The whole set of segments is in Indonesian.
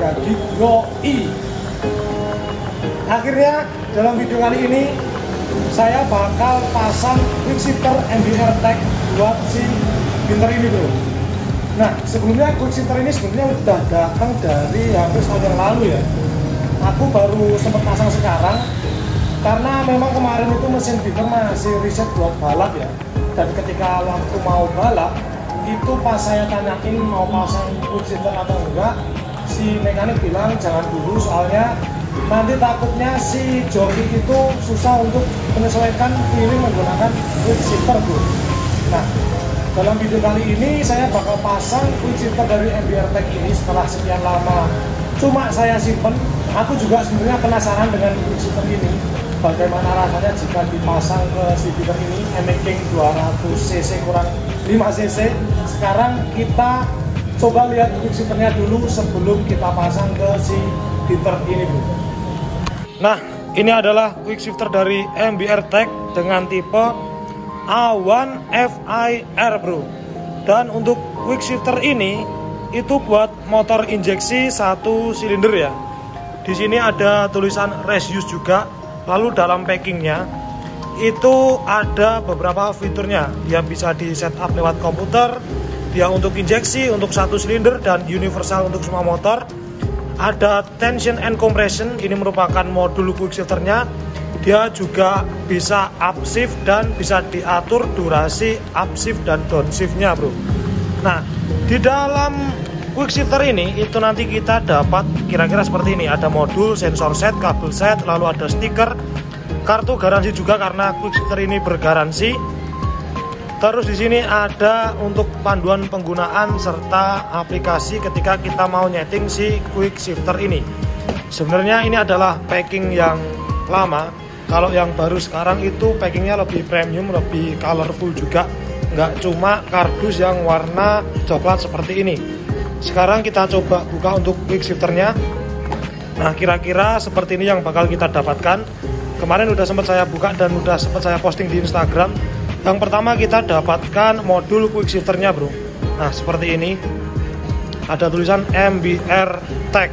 3 gig yoi. Akhirnya dalam video kali ini saya bakal pasang quick shifter MBR Tech buat si printer ini bro. Nah sebelumnya quick shifter ini sebenarnya udah datang dari hampir setahun yang lalu ya. Aku baru sempat pasang sekarang karena memang kemarin itu mesin printer masih riset buat balap ya. Dan ketika waktu mau balap itu pas saya tanyain mau pasang quick shifter atau enggak, si mekanik bilang jangan dulu soalnya nanti takutnya si joki itu susah untuk menyesuaikan feeling menggunakan quick shifter bro. Nah dalam video kali ini saya bakal pasang quick shifter dari MBR Tech ini setelah sekian lama cuma saya simpen. Aku juga sebenarnya penasaran dengan quick shifter ini, bagaimana rasanya jika dipasang ke si printer ini King 200cc kurang 5cc. Sekarang kita coba lihat quick shifternya dulu sebelum kita pasang ke si printer ini bro. Nah ini adalah quick shifter dari MBR Tech dengan tipe A1 FIR bro. Dan untuk quick shifter ini itu buat motor injeksi 1 silinder ya. Di sini ada tulisan race use juga. Lalu dalam packingnya itu ada beberapa fiturnya. Dia bisa di setup lewat komputer. Dia untuk injeksi, untuk 1 silinder dan universal untuk semua motor. Ada tension and compression, ini merupakan modul quick shifternya. Dia juga bisa upshift dan bisa diatur durasi upshift dan downshiftnya bro. Nah di dalam quick shifter ini itu nanti kita dapat kira-kira seperti ini. Ada modul, sensor set, kabel set, lalu ada stiker, kartu garansi juga karena quick shifter ini bergaransi. Terus di sini ada untuk panduan penggunaan serta aplikasi ketika kita mau nyeting si quick shifter ini. Sebenarnya ini adalah packing yang lama. Kalau yang baru sekarang itu packingnya lebih premium, lebih colorful juga. Nggak cuma kardus yang warna coklat seperti ini. Sekarang kita coba buka untuk quick shifternya. Nah kira-kira seperti ini yang bakal kita dapatkan. Kemarin udah sempat saya buka dan udah sempat saya posting di Instagram. Yang pertama kita dapatkan modul quick shifternya bro. Nah seperti ini, ada tulisan MBR Tech.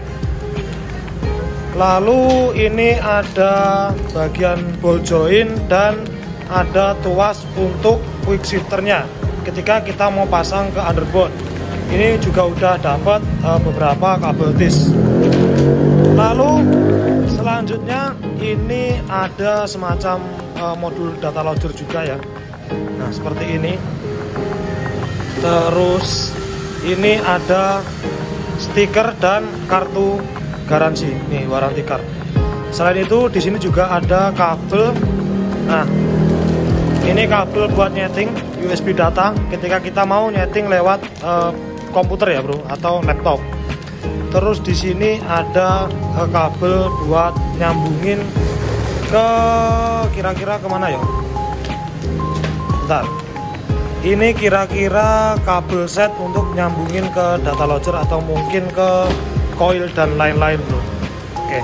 Lalu ini ada bagian ball joint dan ada tuas untuk quick shifternya ketika kita mau pasang ke underboard. Ini juga udah dapat beberapa kabel tis. Lalu selanjutnya ini ada semacam modul data logger juga ya. Nah seperti ini. Terus ini ada stiker dan kartu garansi, nih warranty card. Selain itu di sini juga ada kabel. Nah ini kabel buat nyeting USB data ketika kita mau nyeting lewat komputer ya bro atau laptop. Terus di sini ada kabel buat nyambungin ke kira-kira kemana ya? Bentar. Ini kira-kira kabel set untuk nyambungin ke data logger atau mungkin ke coil dan lain-lain bro. Oke.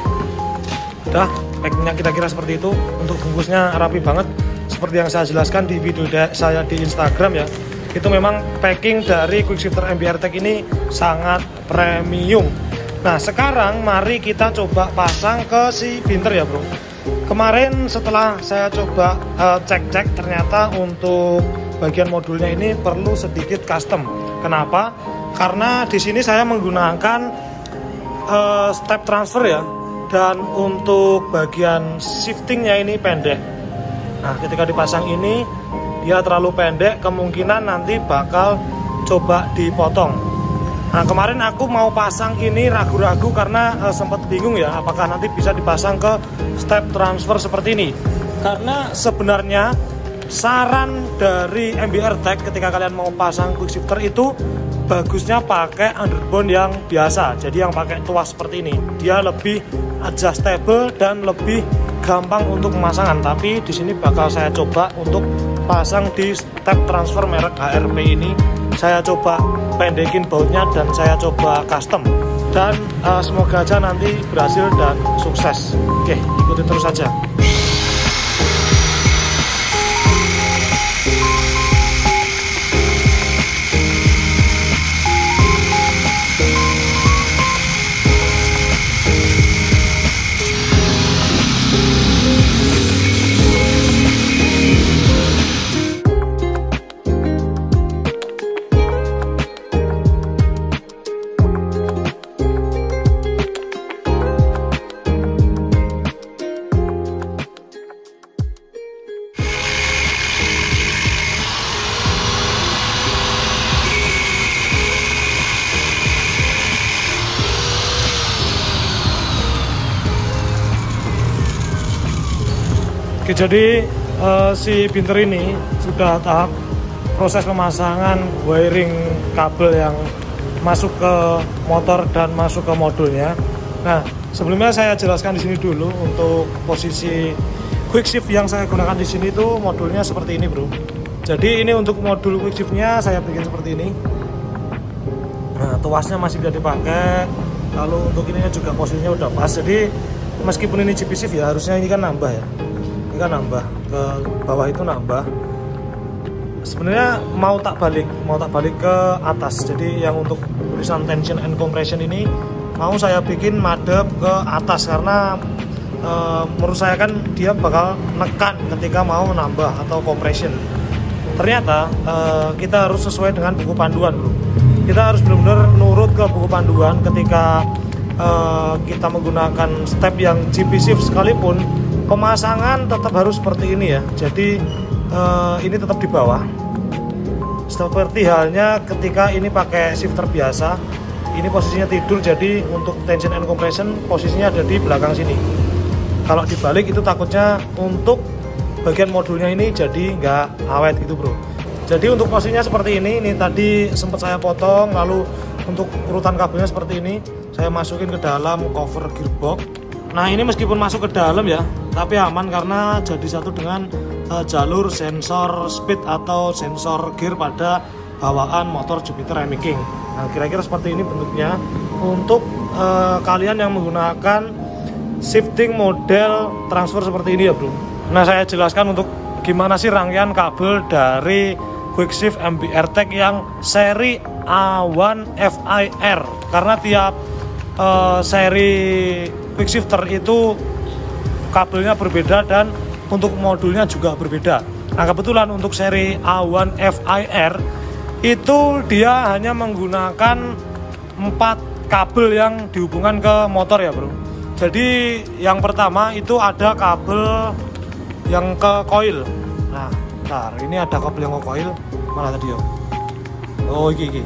Udah, packingnya kira-kira seperti itu. Untuk bungkusnya rapi banget. Seperti yang saya jelaskan di video saya di Instagram ya. Itu memang packing dari quick shifter MBR Tech ini sangat premium. Nah sekarang mari kita coba pasang ke si printer ya bro. Kemarin setelah saya coba cek-cek ternyata untuk bagian modulnya ini perlu sedikit custom. Kenapa? Karena di sini saya menggunakan step transfer ya, dan untuk bagian shiftingnya ini pendek. Nah ketika dipasang ini dia terlalu pendek, kemungkinan nanti bakal coba dipotong. Nah kemarin aku mau pasang ini ragu-ragu karena sempat bingung ya apakah nanti bisa dipasang ke step transfer seperti ini. Karena sebenarnya saran dari MBR Tech ketika kalian mau pasang quick shifter itu bagusnya pakai underbone yang biasa. Jadi yang pakai tuas seperti ini, dia lebih adjustable dan lebih gampang untuk pemasangan. Tapi di sini bakal saya coba untuk pasang di step transfer merek HRP ini. Saya coba pendekin bautnya dan saya coba custom. Dan semoga aja nanti berhasil dan sukses. Oke, ikuti terus saja. Oke, jadi si binter ini sudah tahap proses pemasangan wiring kabel yang masuk ke motor dan masuk ke modulnya. Nah, sebelumnya saya jelaskan di sini dulu untuk posisi quick shift yang saya gunakan di sini tuh modulnya seperti ini, bro. Jadi ini untuk modul quick shiftnya saya bikin seperti ini. Nah, tuasnya masih bisa dipakai. Lalu untuk ininya juga posisinya udah pas. Jadi meskipun ini GP shift ya, harusnya ini kan nambah ya. Ini kan nambah ke bawah, itu nambah. Sebenarnya mau tak balik ke atas. Jadi yang untuk tulisan tension and compression ini mau saya bikin madep ke atas karena menurut saya kan dia bakal nekan ketika mau nambah atau compression. Ternyata kita harus sesuai dengan buku panduan, bro. Kita harus benar-benar nurut ke buku panduan ketika kita menggunakan step yang GP shift sekalipun. Pemasangan tetap harus seperti ini ya. Jadi ini tetap di bawah. Seperti halnya ketika ini pakai shifter biasa, ini posisinya tidur. Jadi untuk tension and compression posisinya ada di belakang sini. Kalau dibalik itu takutnya untuk bagian modulnya ini jadi nggak awet gitu, bro. Jadi untuk posisinya seperti ini tadi sempat saya potong. Lalu untuk urutan kabelnya seperti ini, saya masukin ke dalam cover gearbox. Nah, ini meskipun masuk ke dalam ya, tapi aman karena jadi satu dengan jalur sensor speed atau sensor gear pada bawaan motor Jupiter Remy King. Nah, kira-kira seperti ini bentuknya untuk kalian yang menggunakan shifting model transfer seperti ini ya, bro. Nah, saya jelaskan untuk gimana sih rangkaian kabel dari quick shift MBR Tech yang seri A1 FIR, karena tiap seri quick shifter itu kabelnya berbeda dan untuk modulnya juga berbeda. Nah, kebetulan untuk seri A1 FIR itu dia hanya menggunakan 4 kabel yang dihubungkan ke motor ya, bro. Jadi yang pertama itu ada kabel yang ke coil. Nah, bentar, ini ada kabel yang ke coil. Mana tadi ya? Oh, iki.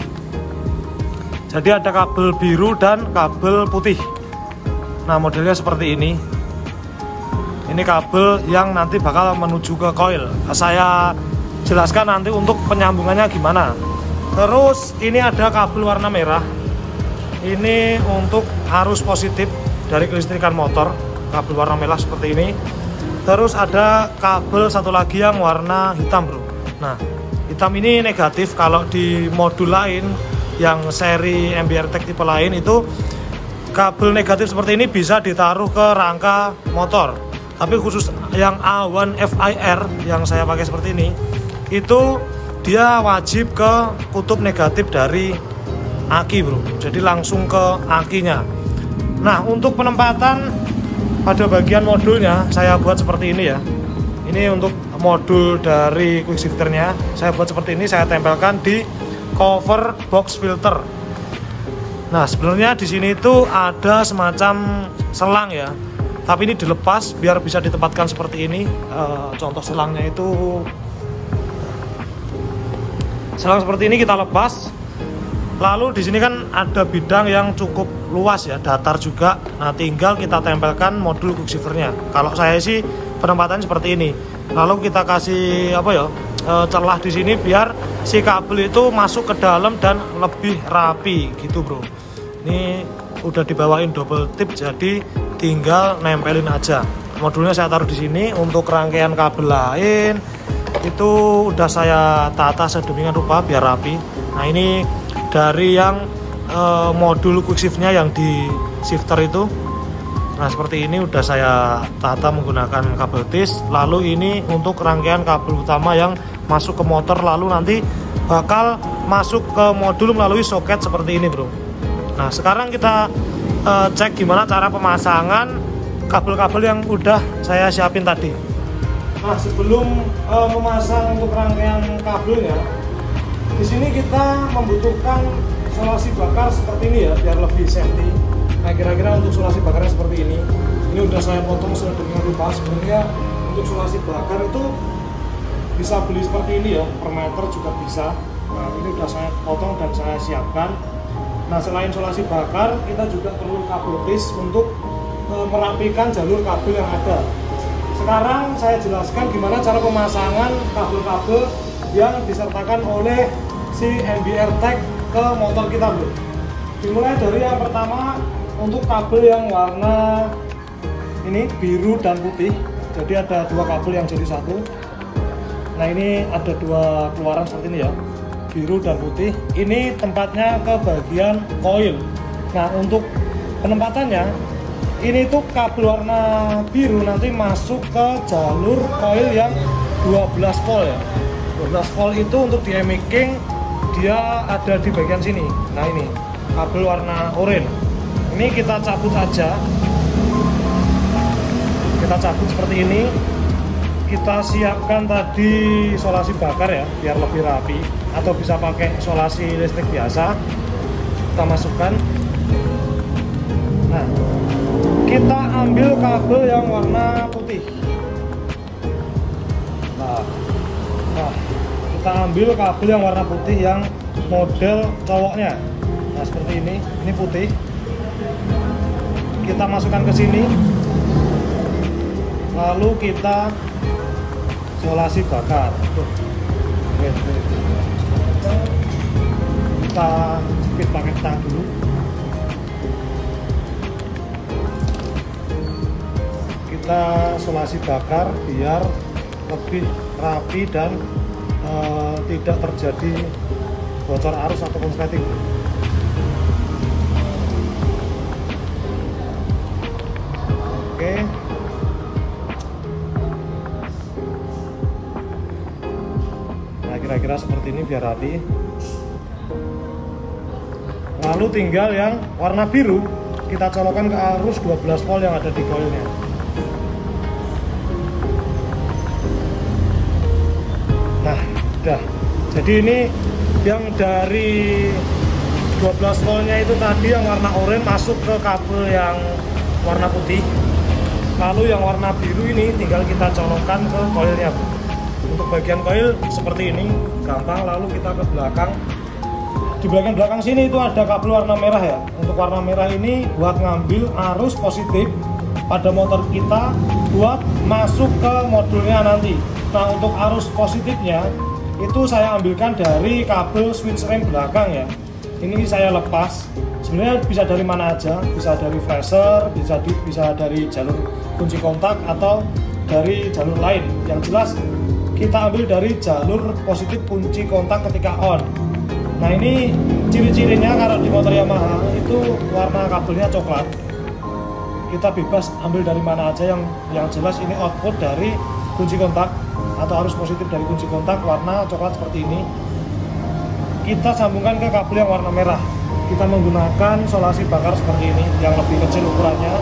Jadi ada kabel biru dan kabel putih. Nah, modelnya seperti ini. Ini kabel yang nanti bakal menuju ke coil. Saya jelaskan nanti untuk penyambungannya gimana. Terus ini ada kabel warna merah. Ini untuk arus positif dari kelistrikan motor. Kabel warna merah seperti ini. Terus ada kabel satu lagi yang warna hitam, bro. Nah, hitam ini negatif. Kalau di modul lain yang seri MBR Tech tipe lain itu kabel negatif seperti ini bisa ditaruh ke rangka motor. Tapi khusus yang A1 FIR yang saya pakai seperti ini, itu dia wajib ke kutub negatif dari aki, bro. Jadi langsung ke akinya. Nah, untuk penempatan pada bagian modulnya saya buat seperti ini ya. Ini untuk modul dari quick shifternya saya buat seperti ini, saya tempelkan di cover box filter. Nah, sebenarnya di sini itu ada semacam selang ya, tapi ini dilepas biar bisa ditempatkan seperti ini. Contoh selangnya itu, selang seperti ini kita lepas. Lalu di sini kan ada bidang yang cukup luas ya, datar juga. Nah, tinggal kita tempelkan modul quick shifternya. Kalau saya sih penempatannya seperti ini. Lalu kita kasih celah di sini biar si kabel itu masuk ke dalam dan lebih rapi gitu, bro. Ini udah dibawain double tip, jadi tinggal nempelin aja. Modulnya saya taruh di sini. Untuk rangkaian kabel lain itu udah saya tata sedemikian rupa biar rapi. Nah, ini dari yang modul quick shiftnya yang di shifter itu. Nah, seperti ini udah saya tata menggunakan kabel tis. Lalu ini untuk rangkaian kabel utama yang masuk ke motor, lalu nanti bakal masuk ke modul melalui soket seperti ini, bro. Nah, sekarang kita cek gimana cara pemasangan kabel-kabel yang udah saya siapin tadi. Nah, sebelum memasang untuk rangkaian kabelnya, di sini kita membutuhkan solasi bakar seperti ini ya, biar lebih safety. Nah, kira-kira untuk solasi bakarnya seperti ini. Ini udah saya potong sedemikian rupa. Sebenarnya untuk solasi bakar itu bisa beli seperti ini ya, per meter juga bisa. Nah, ini udah saya potong dan saya siapkan. Nah, selain solasi bakar, kita juga perlu kabel tis untuk merapikan jalur kabel yang ada. sekarang saya jelaskan gimana cara pemasangan kabel-kabel yang disertakan oleh si MBR Tech ke motor kita, bro. Dimulai dari yang pertama untuk kabel yang warna ini biru dan putih. Jadi ada dua kabel yang jadi satu. Nah, ini ada dua keluaran seperti ini ya, biru dan putih. Ini tempatnya ke bagian koil. Nah, untuk penempatannya, ini tuh kabel warna biru nanti masuk ke jalur koil yang 12 volt ya. 12 volt itu untuk di emiking dia ada di bagian sini. Nah, ini kabel warna oranye. Ini kita cabut aja. Kita cabut seperti ini. Kita siapkan tadi isolasi bakar ya, biar lebih rapi, atau bisa pakai isolasi listrik biasa. Kita masukkan. Nah, kita ambil kabel yang warna putih. Nah, kita ambil kabel yang warna putih yang model cowoknya. Nah, seperti ini putih. Kita masukkan ke sini. Lalu kita isolasi bakar. Kita jepit pakai tang dulu. Kita isolasi bakar biar lebih rapi dan tidak terjadi bocor arus atau konsleting. Oke. Kira-kira seperti ini biar rapi. Lalu tinggal yang warna biru kita colokkan ke arus 12 volt yang ada di koilnya. Nah, udah. Jadi ini yang dari 12 voltnya itu tadi yang warna oranye masuk ke kabel yang warna putih. Lalu yang warna biru ini tinggal kita colokkan ke koilnya. Untuk bagian koil seperti ini gampang. Lalu kita ke belakang. Di belakang sini itu ada kabel warna merah ya. Untuk warna merah ini buat ngambil arus positif pada motor kita buat masuk ke modulnya nanti. Nah, untuk arus positifnya itu saya ambilkan dari kabel switch rem belakang ya. Ini saya lepas. Sebenarnya bisa dari mana aja, bisa dari flasher, bisa dari jalur kunci kontak atau dari jalur lain. Yang jelas kita ambil dari jalur positif kunci kontak ketika on. Nah, ini ciri-cirinya kalau di motor Yamaha itu warna kabelnya coklat. Kita bebas ambil dari mana aja, yang jelas ini output dari kunci kontak atau arus positif dari kunci kontak warna coklat seperti ini. Kita sambungkan ke kabel yang warna merah. Kita menggunakan isolasi bakar seperti ini yang lebih kecil ukurannya.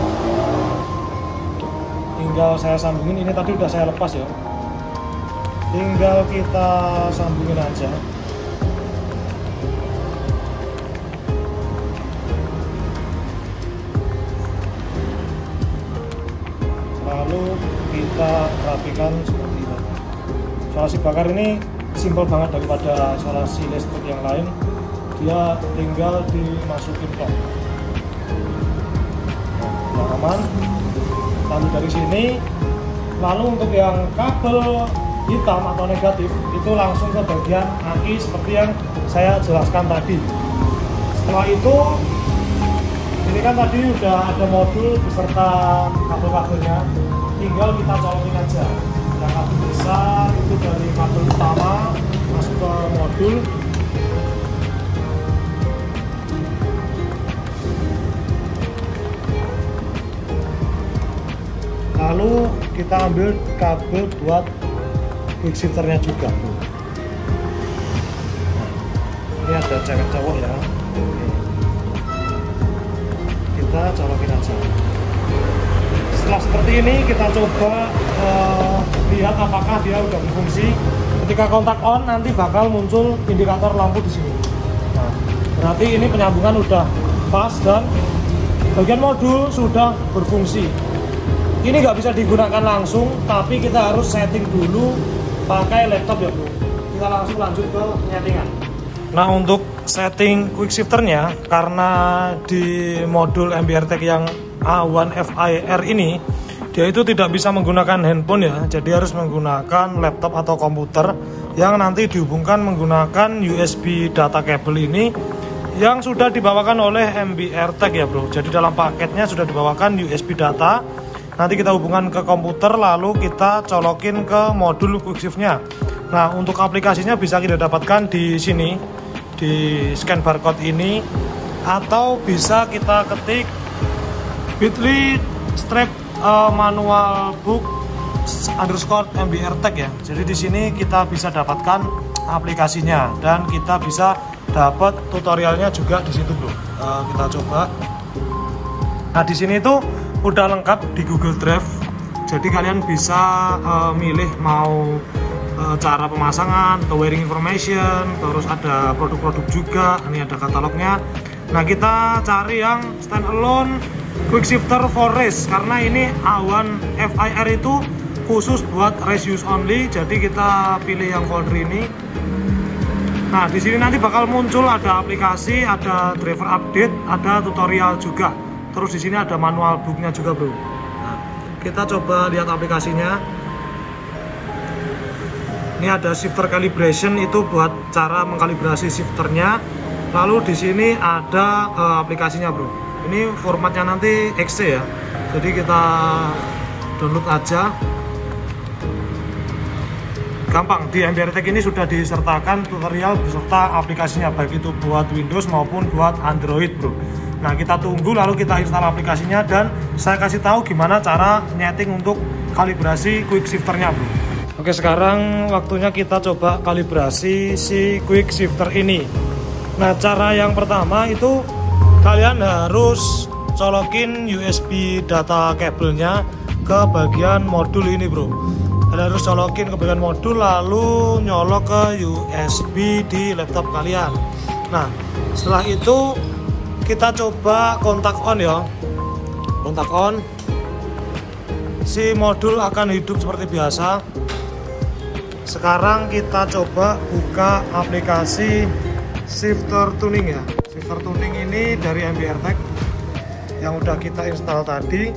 Tinggal saya sambungin, ini tadi udah saya lepas ya. Tinggal kita sambungin aja. Lalu kita rapikan seperti ini. Isolasi bakar ini simpel banget daripada isolasi listrik yang lain. Dia tinggal dimasukin kok. Nah, aman. Lalu dari sini, lalu untuk yang kabel hitam atau negatif itu langsung ke bagian aki seperti yang saya jelaskan tadi. Setelah itu, ini kan tadi udah ada modul beserta kabel-kabelnya, tinggal kita colokin aja. Yang kabel besar itu dari kabel utama masuk ke modul. Lalu kita ambil kabel buat quick shifternya juga. Nah, ini ada cewek cowok ya. Kita colokin aja. Setelah seperti ini kita coba lihat apakah dia udah berfungsi. Ketika kontak on nanti bakal muncul indikator lampu di sini. Nah, berarti ini penyambungan udah pas dan bagian modul sudah berfungsi. Ini nggak bisa digunakan langsung, tapi kita harus setting dulu pakai laptop ya bro. Kita langsung lanjut ke penyetingan. Nah, untuk setting quick shifternya, karena di modul MBR Tech yang A1 FIR ini dia itu tidak bisa menggunakan handphone ya, jadi harus menggunakan laptop atau komputer yang nanti dihubungkan menggunakan USB data kabel ini yang sudah dibawakan oleh MBR Tech ya bro. Jadi dalam paketnya sudah dibawakan USB data, nanti kita hubungkan ke komputer lalu kita colokin ke modul quickshift-nya. Nah untuk aplikasinya bisa kita dapatkan di sini, di scan barcode ini, atau bisa kita ketik bit.ly manual book _MBR Tech ya. Jadi di sini kita bisa dapatkan aplikasinya dan kita bisa dapat tutorialnya juga di situ bro. Kita coba. Nah di sini tuh udah lengkap di Google Drive. Jadi kalian bisa milih mau cara pemasangan, atau wiring information, terus ada produk-produk juga. Ini ada katalognya. Nah kita cari yang standalone quick shifter for race karena ini A1 FIR itu khusus buat race use only. Jadi kita pilih yang folder ini. Nah di sini nanti bakal muncul ada aplikasi, ada driver update, ada tutorial juga. Terus di sini ada manual booknya juga bro. Nah, kita coba lihat aplikasinya. Ini ada shifter calibration, itu buat cara mengkalibrasi shifternya. Lalu di sini ada aplikasinya bro. Ini formatnya nanti XC ya. Jadi kita download aja. Gampang, di MBR Tech ini sudah disertakan tutorial beserta aplikasinya, baik itu buat Windows maupun buat Android bro. Nah kita tunggu lalu kita install aplikasinya dan saya kasih tahu gimana cara nyeting untuk kalibrasi quick shifternya bro. Oke sekarang waktunya kita coba kalibrasi si quick shifter ini. Nah cara yang pertama itu kalian harus colokin USB data kabelnya ke bagian modul ini bro. Kalian harus colokin ke bagian modul lalu nyolok ke USB di laptop kalian. Nah setelah itu kita coba kontak on ya. Kontak on, si modul akan hidup seperti biasa. Sekarang kita coba buka aplikasi shifter tuning ya. Shifter tuning ini dari MBR Tech yang udah kita install tadi.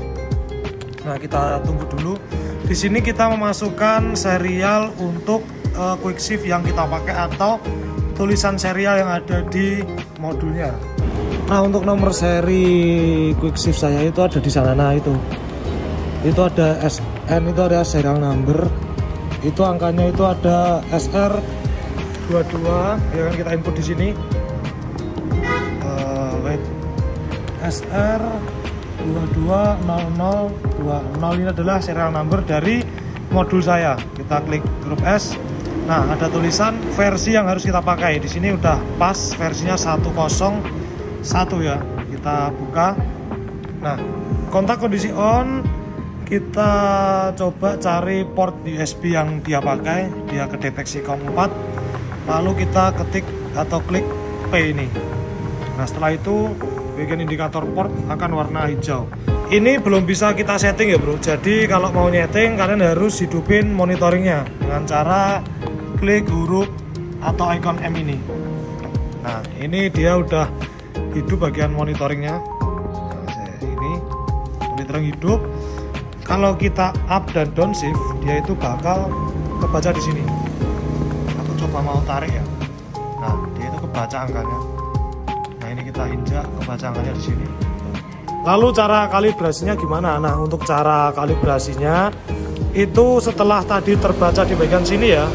Nah kita tunggu dulu. Di sini kita memasukkan serial untuk quick shift yang kita pakai atau tulisan serial yang ada di modulnya. Nah untuk nomor seri quick shift saya itu ada di sana. Nah itu ada SN, itu ada serial number. Itu angkanya itu ada SR22 ya kan, kita input di sini. SR220020 ini adalah serial number dari modul saya. Kita klik huruf S. Nah, ada tulisan versi yang harus kita pakai. Di sini udah pas versinya 101 ya. Kita buka. Nah, kontak kondisi on. Kita coba cari port USB yang dia pakai. Dia kedeteksi COM 4. Lalu kita ketik atau klik P ini. Nah, setelah itu bagian indikator port akan warna hijau. Ini belum bisa kita setting ya bro. Jadi kalau mau nyeting kalian harus hidupin monitoringnya dengan cara klik huruf atau icon M ini. Nah ini dia udah hidup bagian monitoringnya. Nah, ini monitoring hidup. Kalau kita up dan down shift dia itu bakal kebaca di sini. Aku coba mau tarik ya. Nah dia itu kebaca angkanya. Ini kita injak kebaca angkanya di sini. Lalu cara kalibrasinya gimana? Nah untuk cara kalibrasinya itu setelah tadi terbaca di bagian sini ya,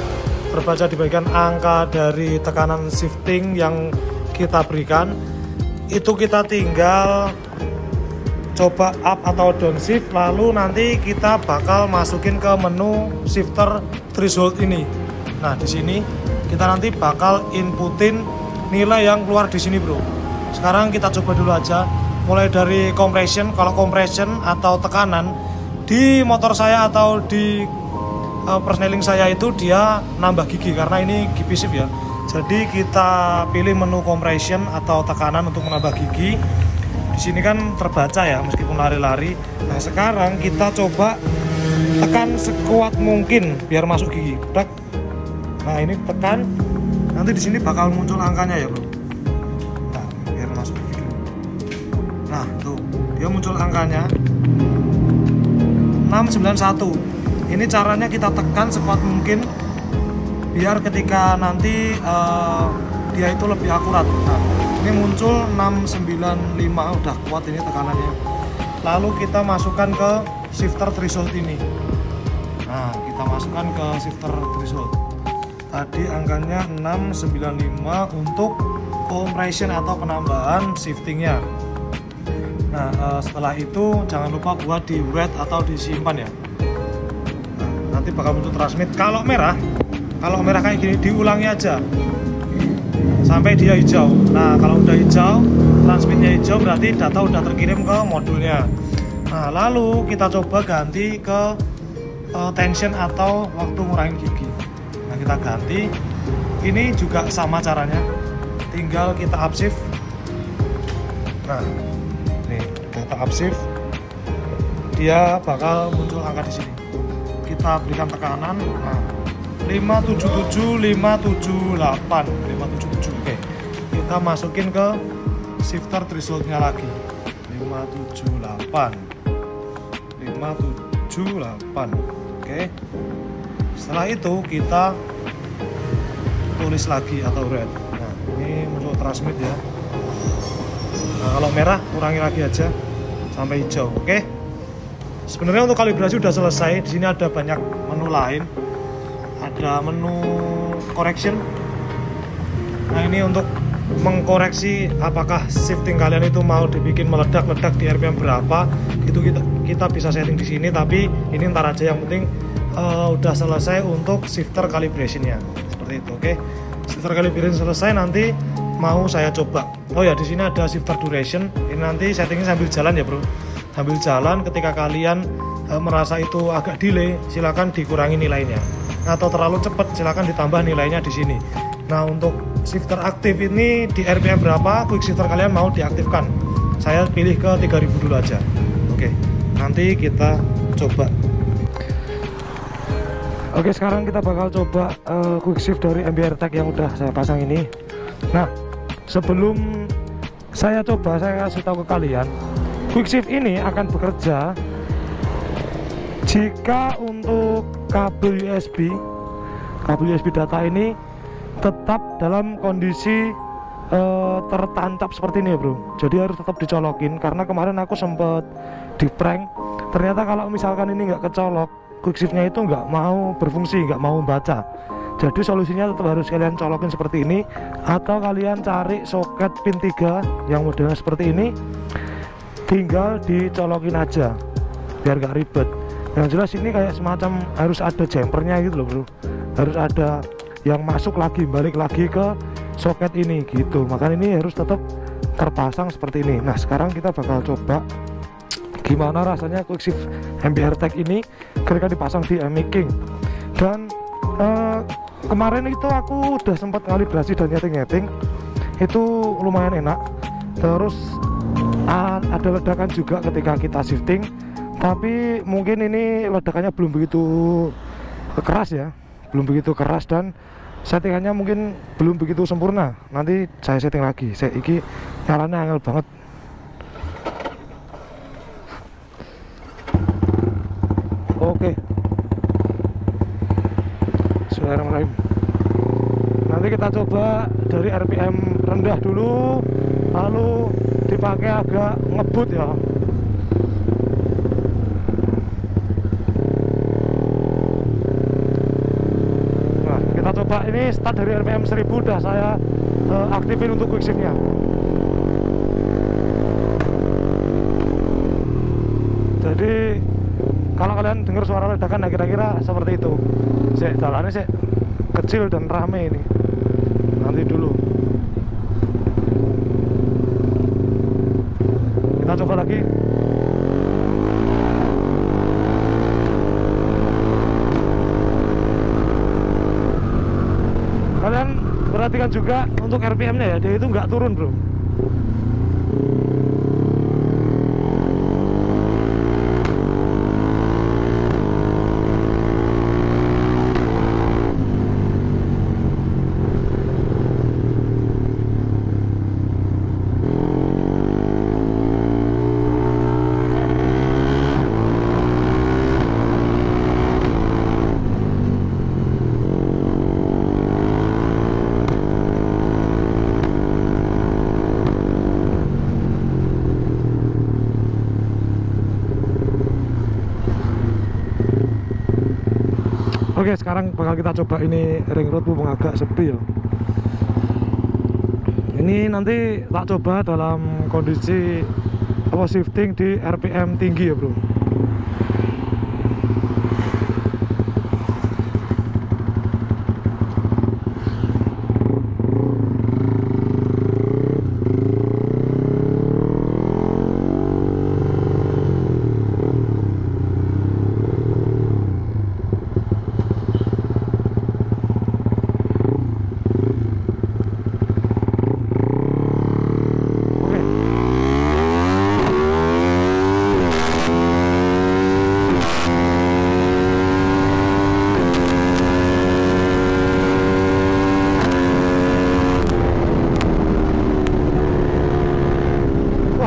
terbaca di bagian angka dari tekanan shifting yang kita berikan, itu kita tinggal coba up atau down shift, lalu nanti kita bakal masukin ke menu shifter threshold ini. Nah di sini kita nanti bakal inputin nilai yang keluar di sini bro. Sekarang kita coba dulu aja, mulai dari compression. Kalau compression atau tekanan di motor saya atau di persneling saya itu dia nambah gigi karena ini gigi shift ya. Jadi kita pilih menu compression atau tekanan untuk menambah gigi. Di sini kan terbaca ya meskipun lari-lari. Nah sekarang kita coba tekan sekuat mungkin biar masuk gigi. Nah ini tekan, nanti di sini bakal muncul angkanya ya bro. Nah tuh dia muncul angkanya. 691. Ini caranya kita tekan sekuat mungkin biar ketika nanti dia itu lebih akurat. Nah, ini muncul 695, udah kuat ini tekanannya. Lalu kita masukkan ke shifter threshold ini. Nah, kita masukkan ke shifter threshold. Tadi angkanya 695 untuk compression atau penambahan shiftingnya. Nah, setelah itu jangan lupa buat di wet atau disimpan ya. Nah, nanti bakal muncul transmit. Kalau merah kayak gini diulangi aja sampai dia hijau. Nah, kalau udah hijau, transmitnya hijau, berarti data udah terkirim ke modulnya. Nah, lalu kita coba ganti ke tension atau waktu ngurangin gigi. Nah, kita ganti. Ini juga sama caranya, tinggal kita upshift. Nah, nih kita upshift, dia bakal muncul angka di sini. Kita berikan tekanan. Nah, 577, 578, 577. Oke, kita masukin ke shifter thresholdnya lagi. 578, 578. Oke, setelah itu kita tulis lagi atau red. Nah, ini muncul transmit ya. Nah, kalau merah kurangi lagi aja sampai hijau. Oke, sebenarnya untuk kalibrasi udah selesai. Di sini ada banyak menu lain. Ada menu correction. Nah, ini untuk mengkoreksi apakah shifting kalian itu mau dibikin meledak-ledak di RPM berapa, itu kita bisa setting di sini. Tapi ini ntar aja, yang penting udah selesai untuk shifter calibrationnya seperti itu. Oke, shifter calibration selesai, nanti mau saya coba. Oh ya, di sini ada shifter duration. Ini nanti settingnya sambil jalan ya bro, sambil jalan. Ketika kalian merasa itu agak delay, silakan dikurangi nilainya, atau terlalu cepat silakan ditambah nilainya di sini. Nah, untuk shifter aktif ini di RPM berapa quick shifter kalian mau diaktifkan, saya pilih ke 3000 dulu aja. Oke, nanti kita coba. Oke, sekarang kita bakal coba quick shift dari MBR Tech yang udah saya pasang ini. Nah, sebelum saya coba, saya kasih tahu ke kalian, quick shift ini akan bekerja jika untuk kabel USB data ini tetap dalam kondisi tertancap seperti ini ya bro. Jadi harus tetap dicolokin, karena kemarin aku sempet di prank. Ternyata kalau misalkan ini nggak kecolok, quick shiftnya itu nggak mau berfungsi, nggak mau baca. Jadi solusinya tetap harus kalian colokin seperti ini, atau kalian cari soket pin 3 yang modelnya seperti ini, tinggal dicolokin aja biar nggak ribet. Yang jelas ini kayak semacam harus ada jumpernya gitu loh bro, harus ada yang masuk lagi, balik lagi ke soket ini gitu. Makanya ini harus tetap terpasang seperti ini. Nah, sekarang kita bakal coba gimana rasanya quick shift MBR Tech ini ketika dipasang di MI King. Dan kemarin itu aku udah sempat kalibrasi dan nyeting itu lumayan enak. Terus ada ledakan juga ketika kita shifting, tapi mungkin ini ledakannya belum begitu keras ya, belum begitu keras, dan settingannya mungkin belum begitu sempurna. Nanti saya setting lagi. Saya iki nyalanya angel banget. Oke, Bismillahirrahmanirrahim. Nanti kita coba dari RPM rendah dulu, lalu dipakai agak ngebut ya. Nah, kita coba ini start dari RPM 1000 udah saya aktifin untuk quick shiftnya. Jadi kalau kalian dengar suara ledakan, nah kira-kira seperti itu. Jalannya sih kecil dan rame ini. Nanti dulu kita coba lagi. Kalian perhatikan juga untuk RPM-nya ya, dia itu nggak turun bro. Oke, sekarang bakal kita coba ini ring road mumpung agak sepi ya. Ini nanti tak coba dalam kondisi shifting di RPM tinggi ya bro.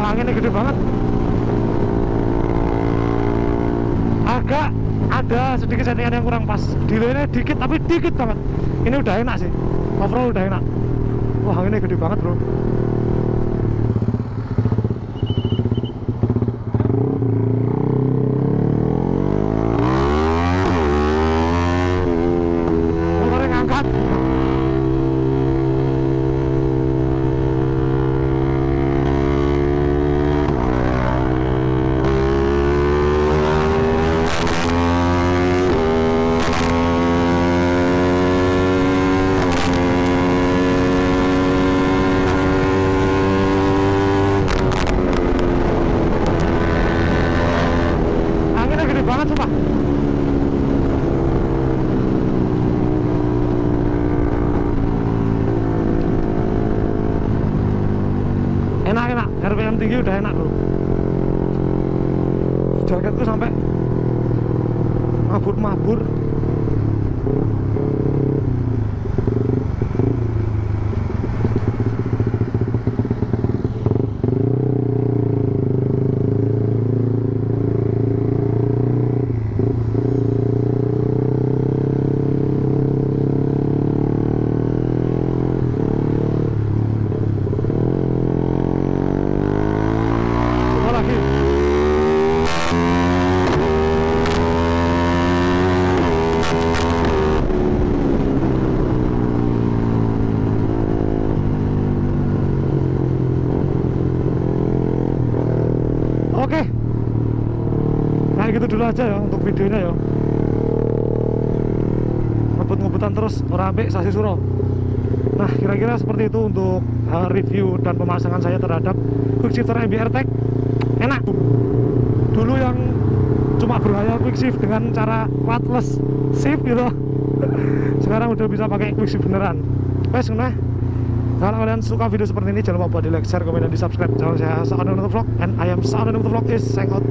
Anginnya gede banget. Agak ada sedikit settingan yang kurang pas. Delaynya dikit tapi dikit banget. Ini udah enak sih. Overall udah enak. Wah, anginnya gede banget bro. Motornya ngangkat. Banget sumpah. Enak, RPM tinggi udah enak bro. Jaketku sampai mabur-mabur. Oke, kayak gitu dulu aja ya untuk videonya ya. Ngebut-ngebutan terus orang ambek Sasi Suro. Nah, kira-kira seperti itu untuk review dan pemasangan saya terhadap quick shifter MBR Tech. Enak. Dulu yang cuma berhayal quick shift dengan cara cordless shift gitu. Sekarang udah bisa pakai quick shift beneran. Wes, nah. Kalau kalian suka video seperti ini, jangan lupa buat di like, share, komen, dan di subscribe channel saya, Sound Vlog, and I am Sound Vlog is sign out.